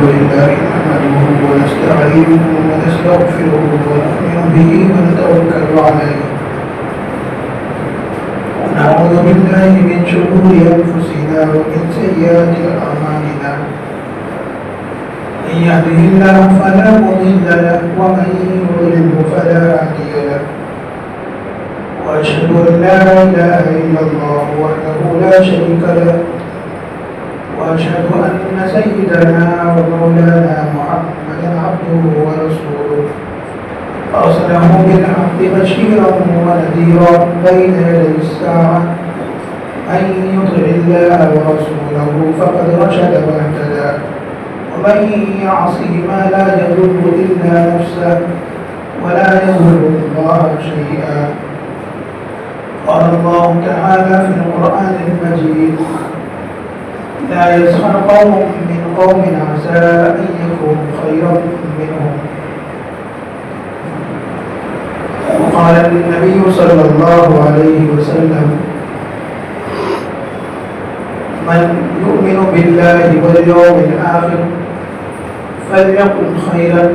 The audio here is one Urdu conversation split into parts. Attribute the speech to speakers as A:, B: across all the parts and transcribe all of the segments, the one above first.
A: لله نحمده ونستعينه ونستغفره ونؤمن به ونتوكل عليه ونعوذ بالله من شرور أنفسنا ومن سيئات أعمالنا من يهده الله فلا مضل له ومن يضلل فلا هادي له وأشهد أن لا إله إلا الله وحده لا شريك له وأشهد أن سيدنا ومولانا محمدا عبده ورسوله أرسله بالحق بشيرا ونذيرا بين يدي الساعة من يطع الله ورسوله فقد رشد واهتدى ومن يعصهما لا يضر إلا نفسه ولا يضر الله شيئا. قال الله تعالى في القرآن المجيد: لا يسخر قوم من قوم عسى أن يكونوا خيرا منهم. وقال النبي صلى الله عليه وسلم: من يؤمن بالله واليوم الآخر فليقل خيرا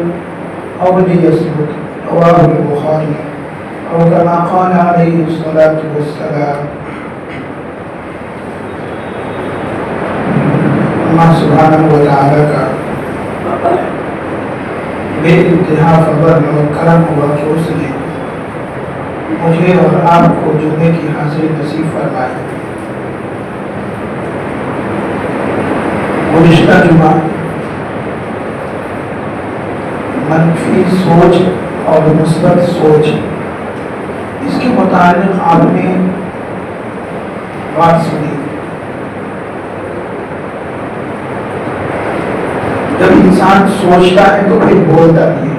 A: أو ليصمت. رواه البخاري. أو كما قال عليه الصلاة والسلام. اللہ سبحانہ وتعالی کا بے انتہا فضل اور کرم ہوا کہ اس نے مجھے اور آپ کو جمعے کی حاضری نصیب فرمائی. گزشتہ جمعہ منفی سوچ اور مثبت سوچ اس کے متعلق آپ نے بات سنی. جب انسان سوچتا ہے تو پھر بولتا بھی ہے.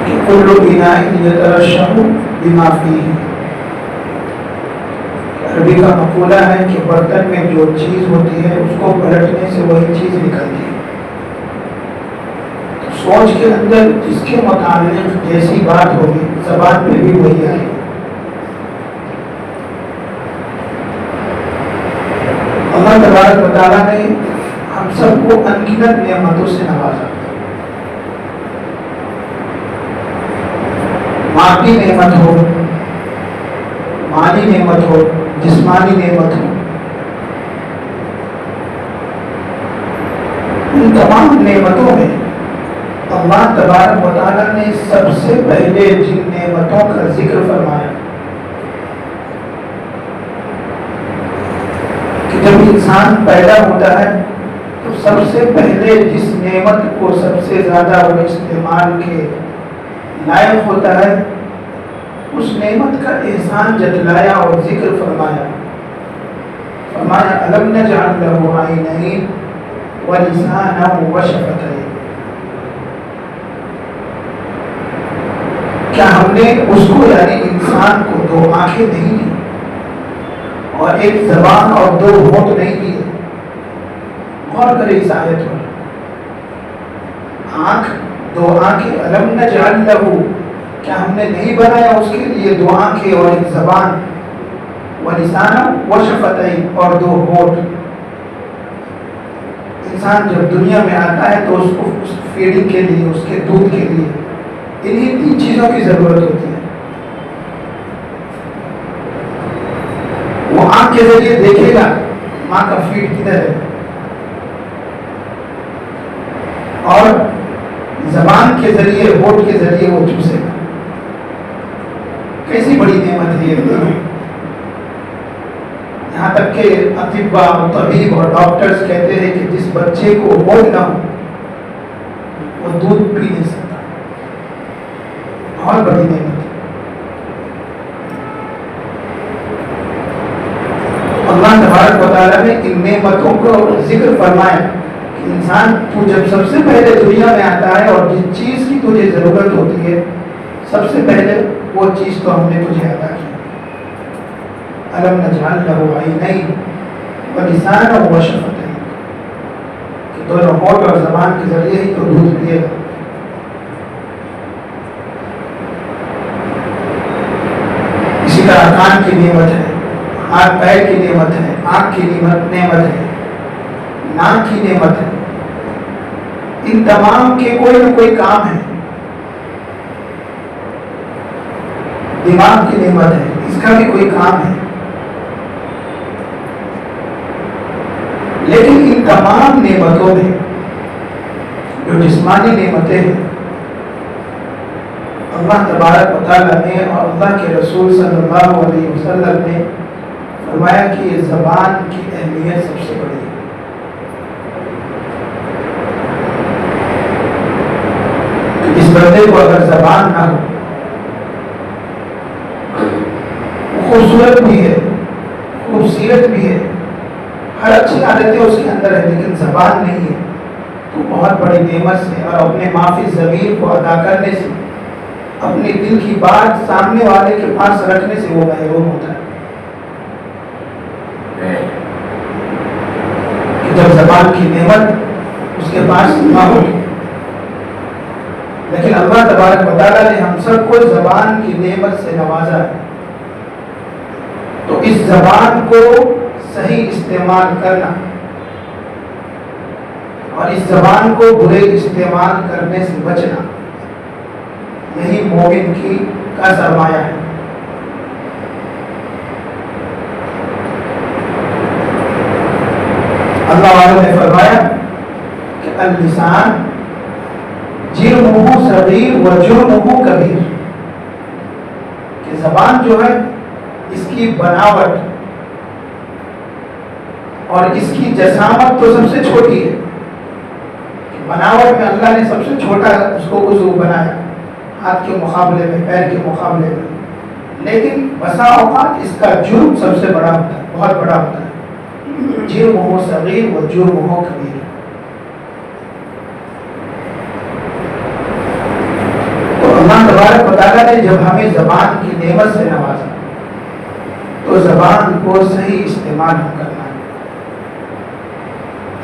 A: کہ کل بناء یترشح بما فیہ. عربی کا مقولہ ہے کہ برتن میں جو چیز ہوتی ہے اس کو پلٹنے سے وہی چیز نکلتی ہے. تو سوچ کے اندر جس کے متعلق جیسی بات ہوگی زبان پہ بھی وہی آئے گی. اللہ تبارک و تعالیٰ نے ہم سب کو انگنت نعمتوں سے نوازا. مادی نعمت ہو، مالی نعمت ہو، جسمانی نعمت ہو، ان تمام نعمتوں میں اللہ تبارک و تعالیٰ نے سب سے پہلے جن نعمتوں کا ذکر فرمایا کہ جب انسان پیدا ہوتا ہے تو سب سے پہلے جس نعمت کو سب سے زیادہ وہ استعمال کے لائق ہوتا ہے اس نعمت کا احسان جتلایا اور ذکر فرمایا. الم نجعل له عینین ولسانا وشفتین. کیا ہم نے اس کو یعنی انسان کو دو آنکھیں نہیں دی اور ایک زبان اور دو ہونٹ نہیں دیے؟ غور کرے اس آیت پر. آنکھ، دو آنکھیں. الم نجعل له، کیا ہم نے نہیں بنایا اس کے لیے دو آنکھیں اور ایک زبان؟ ولسانا وشفتین، اور دو ہونٹ. انسان جب دنیا میں آتا ہے تو اس کو اس فیڈنگ کے لیے، اس کے دودھ کے لیے انہی تین چیزوں کی ضرورت ہوتی ہے. وہ آنکھ کے ذریعے دیکھے گا ماں کا فیڈ کدھر ہے، اور زبان کے ذریعے، ہونٹ کے ذریعے وہ چوسے گا. کیسی بڑی نعمت ہے یہ. یہاں تک کہ اطباء، طبیب اور ڈاکٹرز کہتے ہیں کہ جس بچے کو ہونٹ نہ ہو وہ دودھ پی نہیں سکتا. بہت بڑی نعمت ہے. اللہ تبارک و تعالیٰ نے ان نعمتوں کو ذکر فرمایا کہ انسان تو جب سب سے پہلے دنیا میں آتا ہے اور جس چیز کی تجھے ضرورت ہوتی ہے سب سے پہلے وہ چیز تو ہم نے تجھے عطا کی. الم نجعل له عینین ولسانا وشفتین. کہ دونوں ہونٹ اور زبان کے ذریعے ہی تو دودھ پیے گا. اسی طرح کان کی نعمت ہے، ہاتھ پیر کی نعمت ہے، آنکھ کی نعمت ہے، ناک کی نعمت ہے، ان تمام کے کوئی نہ کوئی کام ہے. دماغ کی نعمت ہے، اس کا بھی کوئی کام ہے. لیکن ان تمام نعمتوں میں جو جسمانی نعمتیں ہیں، اللہ تبارک و تعالیٰ نے اور اللہ کے رسول صلی اللہ علیہ وسلم نے فرمایا کہ یہ زبان کی اہمیت سب سے بڑی ہے. اس بندے کو اگر زبان نہ ہو، خوبصورت بھی ہے، خوبصورت بھی ہے، ہر اچھی عادتیں اس کے اندر ہے، لیکن زبان نہیں ہے، تو بہت بڑی نعمت سے اور اپنے معافی ضمیر کو ادا کرنے سے، اپنے دل کی بات سامنے والے کے پاس رکھنے سے وہ محروم ہوتا ہے. کہ جب زبان کی نعمت اس کے پاس نہ ہو. لیکن اللہ تبارک و تعالیٰ نے ہم سب کو زبان کی نعمت سے نوازا ہے، تو اس زبان کو صحیح استعمال کرنا اور اس زبان کو برے استعمال کرنے سے بچنا، یہی مومن کا سرمایہ ہے. اللہ والوں نے فرمایا کہ اللسان جرمہ صغیر و جرمہ کبیر، کہ زبان جو ہے اس کی بناوٹ اور اس کی جسامت تو سب سے چھوٹی ہے. بناوٹ میں اللہ نے سب سے چھوٹا اس کو عضو بنایا، ہاتھ کے مقابلے میں، پیر کے مقابلے میں، لیکن بسا اوقات اس کا جرم سب سے بڑا ہوتا ہے، بہت بڑا ہوتا ہے. جرمہ صغیر و جرمہ کبیر. تو اللہ تبارک و تعالیٰ نے جب ہمیں زبان کی نعمت سے نوازا تو زبان کو صحیح استعمال کرنا ہے.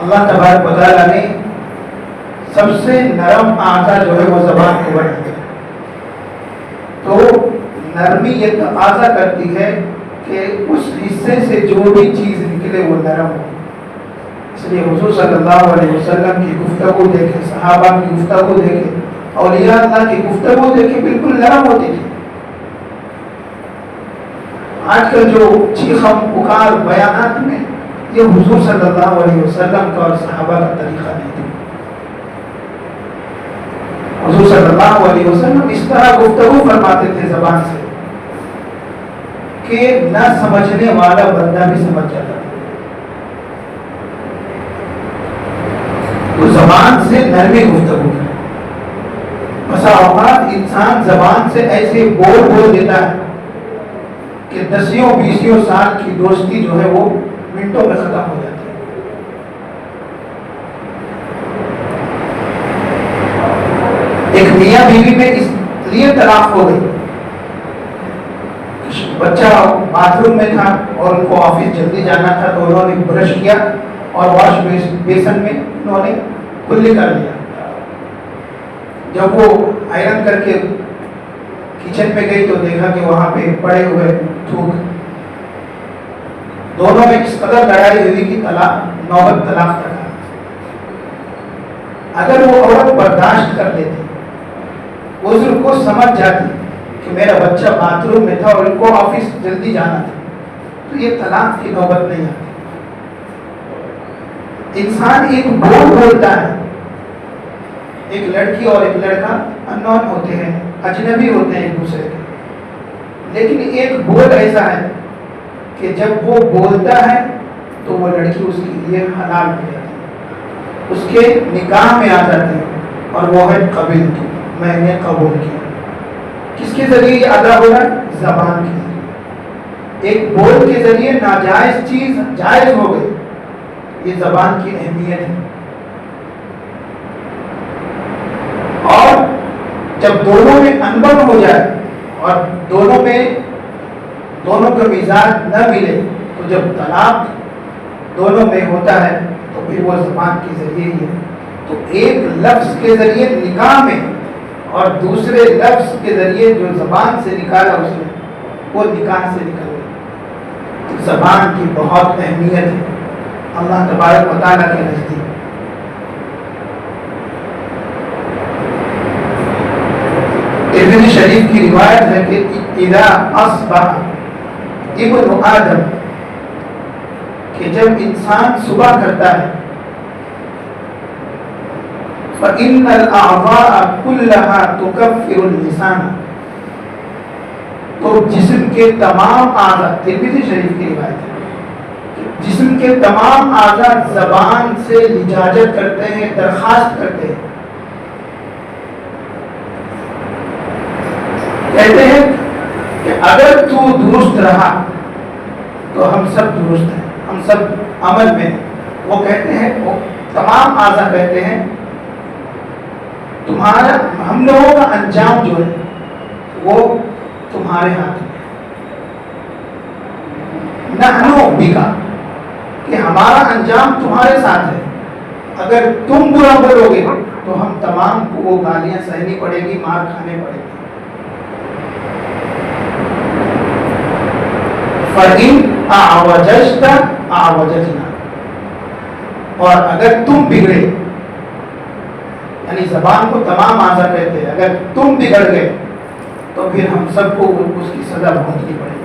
A: اللہ تبارک و تعالیٰ نے سب سے نرم اعضا جو ہے وہ زبان کو بنا دیا. تو نرمی یہ تقاضا کرتی ہے کہ اس حصے سے جو بھی چیز نکلے وہ نرم ہو. اس لیے حضور صلی اللہ علیہ وسلم کی گفتگو دیکھیں، صحابہ کی گفتگو دیکھیں، اولیاء اللہ کی گفتگو دیکھیں، بالکل نرم ہوتی تھی. آج کل جو چیخم پکار بیانات میں یہ حضور صلی اللہ علیہ وسلم کا اور صحابہ کا طریقہ نہیں تھا. حضور صلی اللہ علیہ وسلم اس طرح گفتگو فرماتے تھے زبان سے کہ نہ سمجھنے والا بندہ بھی سمجھ جاتا تھا. تو زبان سے نرمی گفتگو کرے. بسا اوقات انسان زبان سے ایسے بول دیتا ہے کہ 10-20 سال کی دوستی جو ہے وہ منٹوں میں ختم ہو جاتی ہے. ایک میاں بیوی میں اس لیے طلاق ہو گئی، بچہ باتھ روم میں تھا اور ان کو آفس جلدی جانا تھا، تو انہوں نے برش کیا اور واش بیسن میں انہوں نے کلی کر لیا. جب وہ آئرن کر کے کچن میں گئی تو دیکھا کہ وہاں پہ پڑے ہوئے تھوک. دونوں میں اس قدر لڑائی ہوئی کہ نوبت طلاق تک. اگر وہ عورت برداشت کر لیتی، عذر کو سمجھ جاتی کہ میرا بچہ باتھ روم میں تھا اور ان کو آفس جلدی جانا تھا، تو یہ طلاق کی نوبت نہیں آتی. انسان ایک بولتا ہے، ایک لڑکی اور ایک لڑکا اننون ہوتے ہیں، اجنبی ہوتے ہیں ایک دوسرے کے، لیکن ایک بول ایسا ہے کہ جب وہ بولتا ہے تو وہ لڑکی اس کے لیے حلال ہو جاتی ہے، اس کے نکاح میں آ جاتی ہے، اور وہ ہے قبول کی، میں نے قبول کیا. کس کے ذریعے یہ ادا ہو رہا ہے؟ زبان کے ذریعے. ایک بول کے ذریعے ناجائز چیز جائز ہو گئی. یہ زبان کی اہمیت ہے. اور جب دونوں میں انبن ہو جائے اور دونوں کا مزاج نہ ملے، تو جب طلاق دونوں میں ہوتا ہے تو پھر وہ زبان کے ذریعے ہی ہے. تو ایک لفظ کے ذریعے نکاح میں اور دوسرے لفظ کے ذریعے جو زبان سے نکالا اس نے وہ نکاح سے نکل گیا. زبان کی بہت اہمیت ہے اللہ تبارک و تعالیٰ کے نزدیک. ترمذی شریف کی روایت ہے کہ اذا اصبح ابن آدم، کہ جب انسان صبح کرتا ہے، فإن الأعضاء كلها تكفر اللسان، تو جسم کے تمام اعضاء، ترمذی شریف کی روایت ہے، جسم کے تمام اعضاء زبان سے لجاجت کرتے ہیں، درخواست کرتے ہیں، کہتے ہیں کہ اگر تو درست رہا تو ہم سب درست ہیں، ہم سب عمل میں ہیں. وہ کہتے ہیں، وہ تمام اعضاء کہتے ہیں تمہارا، ہم لوگوں کا انجام جو ہے وہ تمہارے ہاتھ میں ہے. نحنو بکا، کہ ہمارا انجام تمہارے ساتھ ہے، اگر تم برا بولو گے تو ہم تمام کو وہ گالیاں سہنی پڑے گی، مار کھانے پڑے گی. فَإِنْ أَعْوَجَجْتَ أَعْوَجَجْنَا، اور اگر تم بگڑے، یعنی زبان کو تمام اعضاء کہتے ہیں، اگر تم بگڑ گئے تو پھر ہم سب کو اس کی سزا بھگتنی پڑے گی.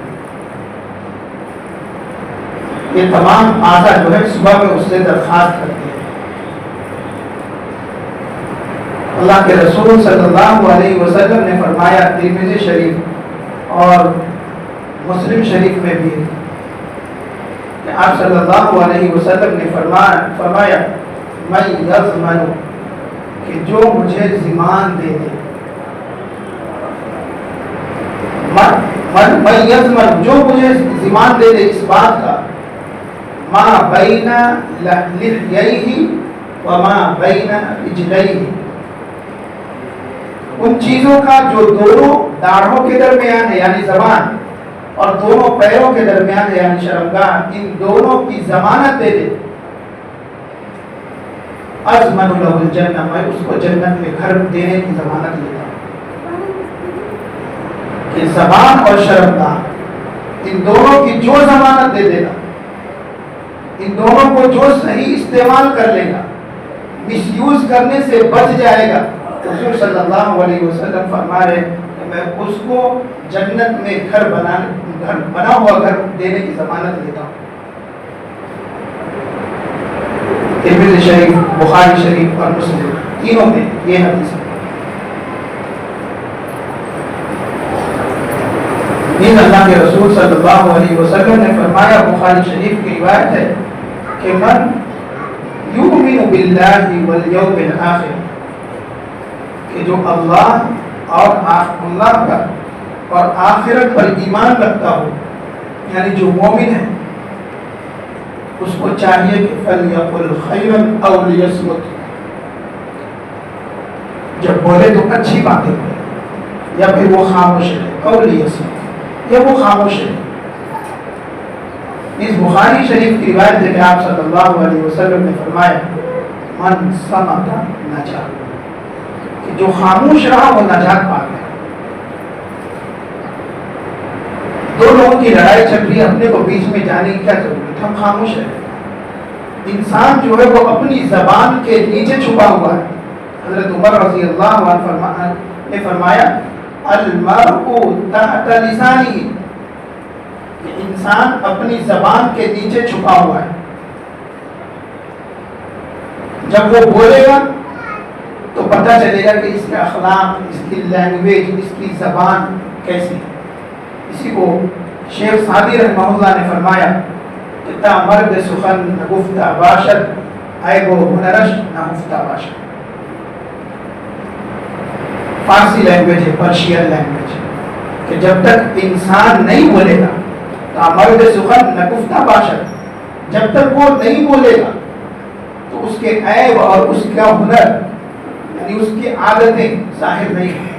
A: یہ تمام اعضاء جو ہے صبح میں اس سے درخواست کرتے ہیں. اللہ کے رسول صلی اللہ علیہ وسلم نے فرمایا، ترمذی شریف اور مسلم شریف میں بھی، کہ آپ صلی اللہ علیہ وسلم نے فرمایا میں یضمن، کہ جو مجھے ضمان دے دے، میں یضمن، جو مجھے ضمان دے دے اس بات کا، ما بین لحییہ وما بین رجلیہ، ان چیزوں کا جو دونوں داڑھوں کے درمیان ہے یعنی زبان، اور دونوں پیروں کے درمیان ہے یعنی شرمگاہ، ان دونوں کی ضمانت دے دے. اضمن له الجنہ، میں اس کو جنت میں گھر دینے کی ضمانت لیتا ہوں. کہ زبان اور شرمگاہ، ان دونوں کی جو ضمانت دے دے گا، ان دونوں کو جو صحیح استعمال کر لے گا، مس یوز کرنے سے بچ جائے گا، حضور صلی اللہ علیہ وسلم فرما رہے کہ میں اس کو جنت میں گھر بنا ہوا گھر دینے کی ضمانت لیتا ہوں. ترمذی شریف، بخاری شریف اور مسلم تینوں میں یہ حدیث ہے. اللہ کے رسول صلی اللہ علیہ وسلم نے فرمایا، بخاری شریف کی روایت ہے کہ من یؤمن باللہ والیوم الآخر، کہ جو اللہ اور اللہ کا اور آخرت پر ایمان رکھتا ہو، یعنی جو مومن ہے، اس کو چاہیے کہ فَلْيَقُلْ خَيْرًا أَوْ لِيَصْمُتْ، جب بولے تو اچھی باتیں بولے، یا پھر وہ خاموش ہے، أَوْ لِيَصْمُتْ، یا وہ خاموش ہے. اس بخاری شریف کی روایت ہے کہ آپ صلی اللہ علیہ وسلم نے فرمایا، من صمت نجا، کہ جو خاموش رہا وہ نجات پا گیا. دو لوگوں کی لڑائی چل رہی ہے، اپنے کو بیچ میں جانے کی کیا ضرورت، ہم خاموش ہیں. انسان جو ہے وہ اپنی زبان کے نیچے چھپا ہوا ہے. حضرت عمر رضی اللہ عنہ نے فرمایا، المرء تحت لسانہ، کہ انسان اپنی زبان کے نیچے چھپا ہوا ہے. جب وہ بولے گا تو پتہ چلے گا کہ اس کے اخلاق، اس کی لینگویج، اس کی زبان کیسی ہے. اسی کو شیخ سعدی رحمہ اللہ نے فرمایا کہ تا مرد سخن نگفتہ باشد، عیب و ہنرش نہفتہ باشد. فارسی لینگویج ہے، پرشین لینگویج ہے، کہ جب تک انسان نہیں بولے گا، تا مرد سخن نگفتہ باشد، جب تک وہ نہیں بولے گا تو اس کے عیب اور اس کا ہنر یعنی اس کی عادتیں ظاہر نہیں ہیں.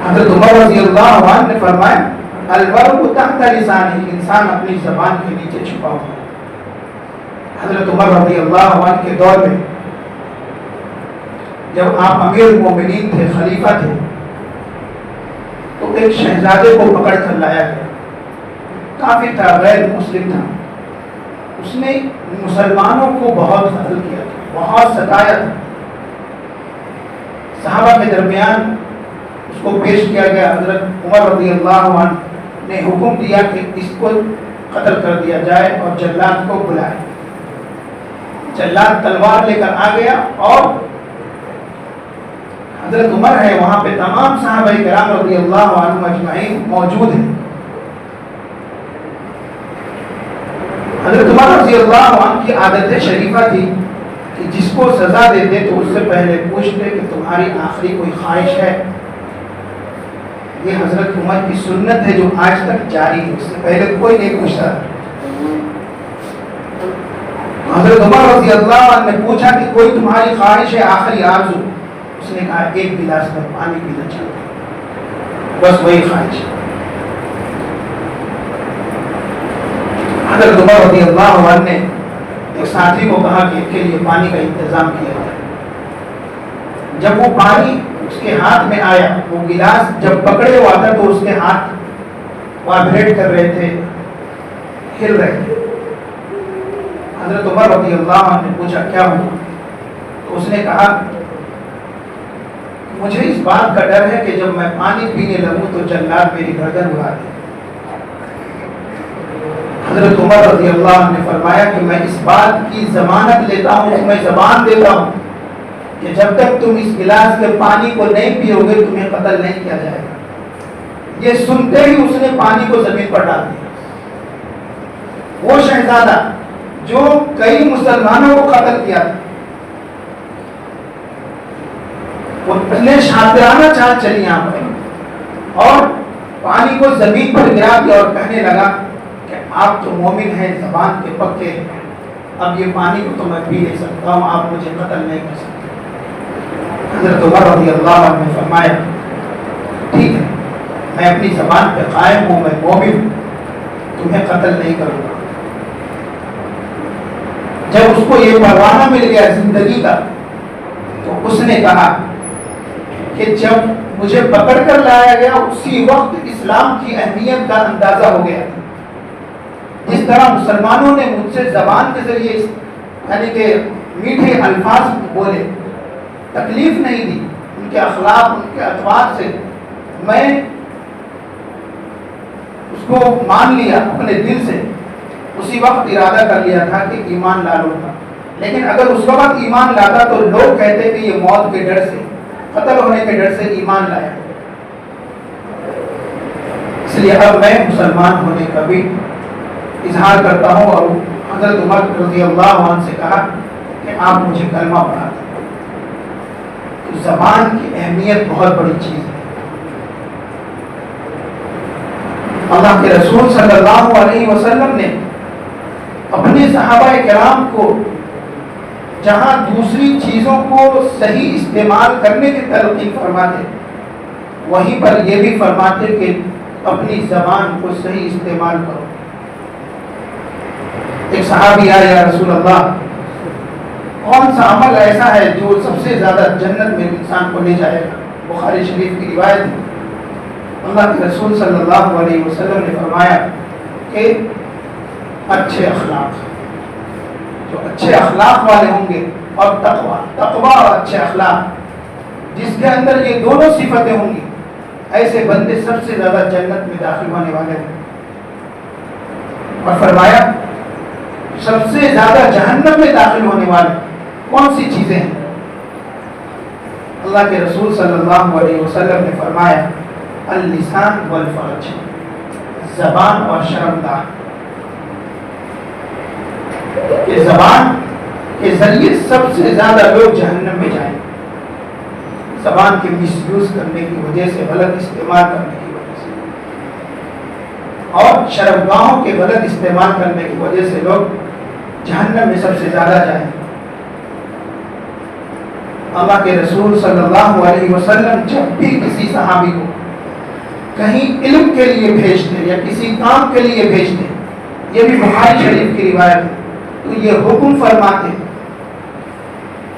A: حضرت عمر رضی اللہ عنہ نے فرمایا، المرء تحت لسانہ، انسان اپنی زبان کے نیچے چھپا ہوا ہے. حضرت عمر رضی اللہ عنہ کے دور میں جب آپ امیر المومنین تھے، خلیفہ تھے، تو ایک شہزادے کو پکڑ کر لایا گیا. کافر تھا، غیر مسلم تھا، اس نے مسلمانوں کو بہت قتل کیا تھا، بہت ستایا تھا. صحابہ کے درمیان اس کو پیش کیا گیا. حضرت عمر رضی اللہ عنہ نے حکم دیا کہ اس کو قتل کر دیا جائے اور جلاد کو بلائے. جلاد تلوار لے کر آ گیا اور حضرت عمر ہے وہاں پہ تمام صحابہ کرام رضی اللہ عنہم اجمعین موجود ہیں. حضرت عمر رضی اللہ عنہ کی عادت شریفہ تھی کہ جس کو سزا دیتے تو اس سے پہلے پوچھتے کہ تمہاری آخری کوئی خواہش ہے. یہ حضرت عمر کی سنت ہے جو آج تک جاری ہے، اس سے پہلے کوئی نہیں پوچھتا. حضرت عمر رضی اللہ عنہ نے پوچھا کہ کوئی تمہاری خواہش ہے، آخری آرزو؟ اس نے کہا ایک گلاس میں پانی پینا چاہتا ہوں، بس وہی خواہش ہے. حضرت عمر رضی اللہ عنہ نے ایک ساتھی کو کہا کہ ان کے لیے پانی کا انتظام کیا جائے. جب وہ پانی اس کے ہاتھ میں آیا، وہ گلاس جب پکڑے ہوا تھا تو اس کے ہاتھ وائبریٹ کر رہے تھے، ہل رہے تھے. حضرت عمر رضی اللہ عنہ نے پوچھا کیا ہوا؟ تو اس نے کہا مجھے اس بات کا ڈر ہے کہ جب میں پانی پینے لگوں تو جلاد میری گردن اڑا دے. حضرت عمر رضی اللہ عنہ نے فرمایا کہ میں اس بات کی ضمانت لیتا ہوں، میں زبان دیتا ہوں کہ جب تک تم اس گلاس کے پانی کو نہیں پیو گے تمہیں قتل نہیں کیا جائے گا. یہ سنتے ہی اس نے پانی کو زمین پر ڈال دیا. وہ شہزادہ جو کئی مسلمانوں کو قتل کیا تھا، وہ پہلے شاطرانہ چال چلی یہاں پر اور پانی کو زمین پر گرا دیا اور کہنے لگا کہ آپ تو مومن ہیں، زبان کے پکے ہیں، اب یہ پانی کو تو میں پی نہیں سکتا ہوں، آپ مجھے قتل نہیں کر سکتے. حضرت عمر رضی اللہ عنہ نے فرمایا ٹھیک ہے، میں اپنی زبان پہ قائم ہوں، میں مومن ہوں، تمہیں قتل نہیں کروں گا. جب اس کو یہ پروانہ مل گیا زندگی کا تو اس نے کہا کہ جب مجھے پکڑ کر لایا گیا اسی وقت اسلام کی اہمیت کا اندازہ ہو گیا. جس طرح مسلمانوں نے مجھ سے زبان کے ذریعے یعنی کہ میٹھے الفاظ بولے، تکلیف نہیں دی، ان کے اخلاق ان کے اطوار سے میں اس کو مان لیا اپنے دل سے. اسی وقت ارادہ کر لیا تھا کہ ایمان لا لوں گا، لیکن اگر اس وقت ایمان لاتا تو لوگ کہتے کہ یہ موت کے ڈر سے، قتل ہونے کے ڈر سے ایمان لایا. اس لیے اب میں مسلمان ہونے کا بھی اظہار کرتا ہوں. اور حضرت عمر رضی اللہ عنہ سے کہا کہ آپ مجھے کلمہ پڑھا دیں. تو زبان کی اہمیت بہت بڑی چیز ہے. اللہ کے رسول صلی اللہ علیہ وسلم نے اپنے صحابہ کرام کو جہاں دوسری چیزوں کو صحیح استعمال کرنے کی تلقین فرماتے، وہیں پر یہ بھی فرماتے کہ اپنی زبان کو صحیح استعمال کرو. ایک صحابی آیا یا رسول اللہ، کون سا عمل ایسا ہے جو سب سے زیادہ جنت میں انسان کو لے جائے گا؟ بخاری شریف کی روایت ہے. اللہ کے رسول صلی اللہ علیہ وسلم نے فرمایا کہ اچھے اخلاق، جو اچھے اخلاق والے ہوں گے، اور تقوی اور اچھے اخلاق، جس کے اندر یہ دونوں صفتیں ہوں گی، ایسے بندے سب سے زیادہ جنت میں داخل ہونے والے ہیں. اور فرمایا سب سے زیادہ جہنم میں داخل ہونے والے کون سی چیزیں ہیں؟ اللہ کے رسول صلی اللہ علیہ وسلم نے فرمایا اللسان والفرج، زبان اور شرمگاہ. کہ زبان کے ذریعے سب سے زیادہ لوگ جہنم میں جائیں، زبان کے مس یوز کرنے کی وجہ سے، غلط استعمال کرنے کی وجہ سے، اور شرمگاہوں کے غلط استعمال کرنے کی وجہ سے لوگ جہنم میں سب سے زیادہ جائیں. اللہ کے رسول صلی اللہ علیہ وسلم جب بھی کسی صحابی کو کہیں علم کے لیے بھیجتے یا کسی کام کے لیے بھیجتے، یہ بھی بخاری شریف کی روایت ہے، تو یہ حکم فرماتے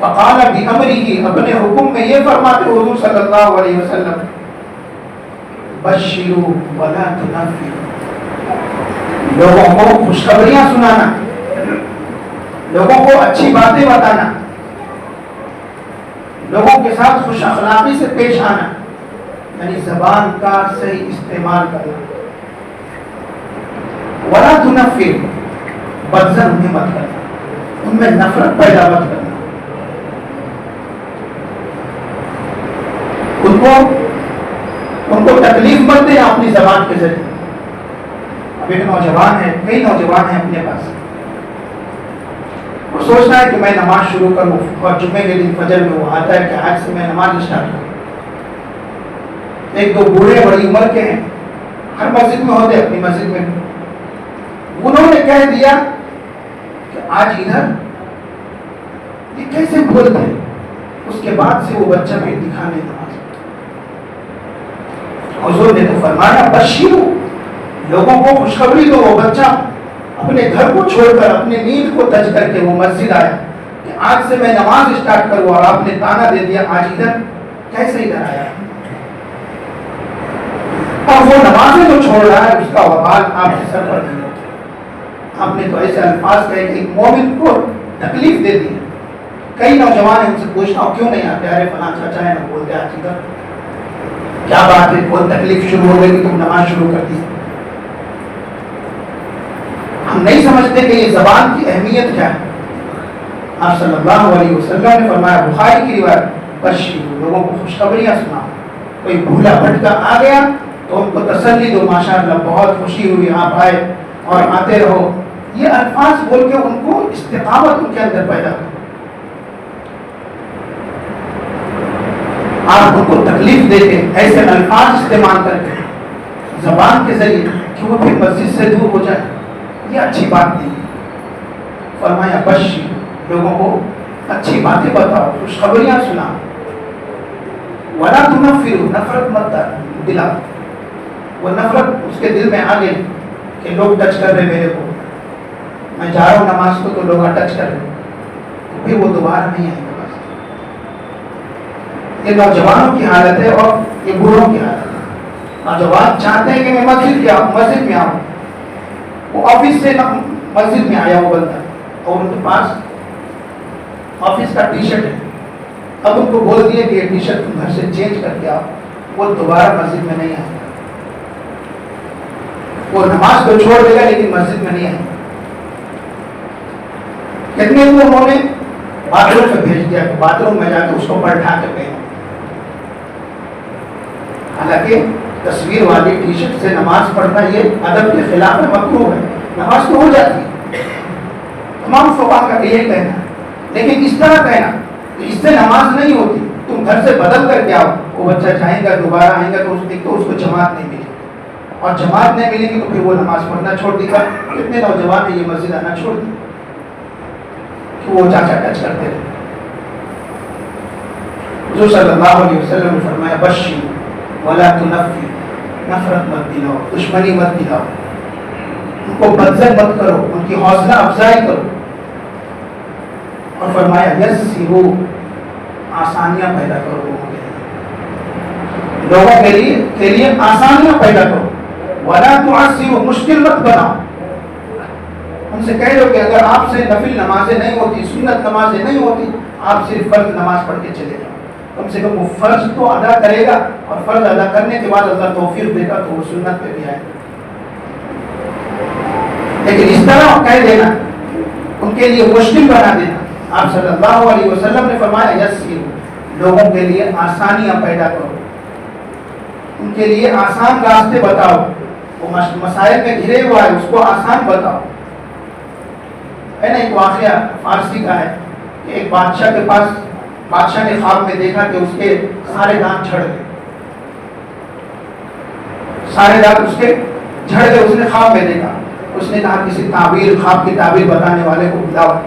A: فقال بأمره، اپنے حکم میں یہ فرماتے حضور صلی اللہ علیہ وسلم بشروا ولا تنفروا، لوگوں کو خوشخبریاں سنانا، لوگوں کو اچھی باتیں بتانا، لوگوں کے ساتھ خوش اخلاقی سے پیش آنا، یعنی زبان کا صحیح استعمال کرنا۔ ولا تنفر، بدزن انہیں مت کرنا، ان میں نفرت پیدا مت کرنا، ان کو تکلیف مت دینا اپنی زبان کے ذریعے۔ اب ایک نوجوان ہے، کئی نوجوان ہیں اپنے پاس، وہ سوچتا ہے کہ میں نماز شروع کروں، اور جمعے کے دن فجر میں وہ آتا ہے کہ آج سے میں نماز اسٹارٹ کروں۔ ایک دو بوڑھے بڑی عمر کے ہیں، ہر مسجد میں ہوتے، اپنی مسجد میں، انہوں نے کہہ دیا کہ آج ادھر یہ کیسے بولتے ہیں۔ اس کے بعد سے وہ بچہ بھی دکھانے نماز۔ حضور نے تو فرمایا بشیرو، لوگوں کو خوشخبری دو۔ وہ بچہ اپنے گھر کو چھوڑ کر، اپنے نیند کو تج کر کے وہ مسجد آیا کہ آج سے میں نماز اسٹارٹ کروں، اور آپ نے تانا دے دیا آج ادھر کیسے ادھر آیا۔ اور وہ نمازیں جو چھوڑ رہا ہے، اس کا وبال آپ کے سر پر نہیں ہوتا۔ آپ نے تو ایسے الفاظ کہے کہ ایک مومن کو تکلیف دے دی۔ کئی نوجوان ہیں، ان سے پوچھتا ہوں کیوں نہیں آتے، ارے فلاں چاچا ہے نا، بولتے آج ادھر کیا بات ہے، کوئی تکلیف شروع ہو گئی کہ تم نماز شروع کر دی۔ ہم نہیں سمجھتے کہ یہ زبان کی اہمیت کیا ہے۔ آپ صلی اللہ علیہ وسلم نے فرمایا، بخاری کی روایت، بشیر، لوگوں کو خوشخبریاں سناؤ۔ کوئی بھولا بھٹکا آ گیا تو ان کو تسلی دو، ماشاءاللہ بہت خوشی ہوئی آپ آئے اور آتے رہو۔ یہ الفاظ بول کے ان کو استقامت ان کے اندر پیدا کرو۔ آپ ان کو تکلیف دے کے ایسے الفاظ استعمال کر کے زبان کے ذریعے کہ وہ پھر مسجد سے دور ہو جائے، یہ اچھی بات نہیں۔ فرمایا بشیر، لوگوں کو اچھی باتیں بتاؤ، خوشخبریاں سناؤ۔ ولا تنفر، نفرت مت دلاؤ۔ وہ نفرت اس کے دل میں آ گئی کہ لوگ ٹچ کر رہے میرے کو، میں جا رہا ہوں نماز کو تو لوگ ٹچ کر رہے، تو پھر وہ دوبارہ نہیں آئے گا۔ بس یہ نوجوانوں کی حالت ہے اور یہ بوڑھوں کی حالت ہے۔ نوجوان چاہتے ہیں کہ میں مسجد میں آؤں، وہ آفس سے مسجد میں آیا وہ بندہ، اور ان کے پاس آفس کا ٹی شرٹ ہے، اب ان کو بول دیے کہ یہ ٹی شرٹ تم گھر سے چینج کر کے آؤ، وہ دوبارہ مسجد میں نہیں آئے گا۔ وہ نماز کو چھوڑ دے گا لیکن مسجد میں نہیں آئے گا۔ کتنے کو انہوں نے باتھ روم میں بھیج دیا کہ باتھ روم میں جا کے اس کو پلٹا کے پہنو۔ حالانکہ تصویر والی ٹی شرٹ سے نماز پڑھنا یہ ادب کے خلاف مکروہ ہے، نماز تو ہو جاتی ہے، تمام فقہا کا یہی کہنا ہے، لیکن اس طرح کہنا کہ اس سے نماز نہیں ہوتی، تم گھر سے بدل کر کے آؤ، وہ بچہ جائے گا دوبارہ آئے گا تو اس کو جماعت نہیں ملے گی، اور جماعت نہیں ملے گی تو پھر وہ نماز پڑھنا چھوڑ دے گا۔ کتنے نوجوان ہیں یہ مسجد آنا چھوڑ دیں کہ وہ چاچا ٹچ کرتے رہے۔ حضور صلی اللہ علیہ وسلم نے فرمایا بشیر ولا تنفر، نفرت مت دلاؤ، دشمنی مت دلاؤ، ان کو بدزن مت کرو، ان کی حوصلہ افزائی کرو، اور فرمایا یسروا، آسانیاں پیدا کرو لوگوں کے لیے آسانیاں پیدا کرو، ولا تعسروا، مشکل مت بناؤ۔ ان سے کہہ دو کہ اگر آپ سے نفل نمازیں نہیں ہوتی، سنت نمازیں نہیں ہوتی، آپ صرف فرض نماز پڑھ کے چلے جاؤ، کم سے کم وہ فرض تو ادا کرے گا، اور فرض ادا کرنے کے بعد اللہ توفیق دے گا تو وہ سنت پہ بھی آئے گا۔ لیکن اس طرح کہہ دینا، ان کے لیے مشکل بنا دینا، آپ صلی اللہ علیہ وسلم نے فرمایا یسروا، لوگوں کے لیے آسانیاں پیدا کرو، ان کے لیے آسان راستے بتاؤ، وہ مسائل میں گھرے ہوا ہے اس کو آسان بتاؤ۔ ہے نا ایک واقعہ فارسی کا ہے کہ ایک بادشاہ کے پاس، بادشاہ نے خواب میں دیکھا کہ اس کے سارے دانت جھڑ گئے، سارے دانت اس کے جھڑ گئے، اس نے خواب میں دیکھا۔ اس نے کہا کسی تعبیر، خواب کی تعبیر بتانے والے کو بلاؤ،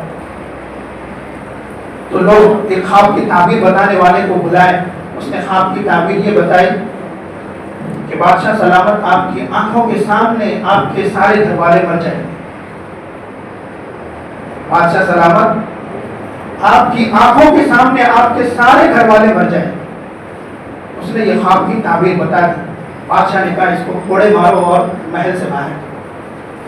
A: تو لوگ ایک خواب کی تعبیر بتانے والے کو بلائے۔ اس نے خواب کی تعبیر یہ بتائی کہ بادشاہ سلامت، آپ کی آنکھوں کے سامنے آپ کے سارے گھر والے مر جائیں گے۔ بادشاہ سلامت، آپ کی آنکھوں کے سامنے آپ کے سارے گھر والے مر جائیں گے۔ اس نے یہ خواب کی تعبیر بتا دی۔ بادشاہ نے کہا اس کو کوڑے مارو اور محل سے باہر۔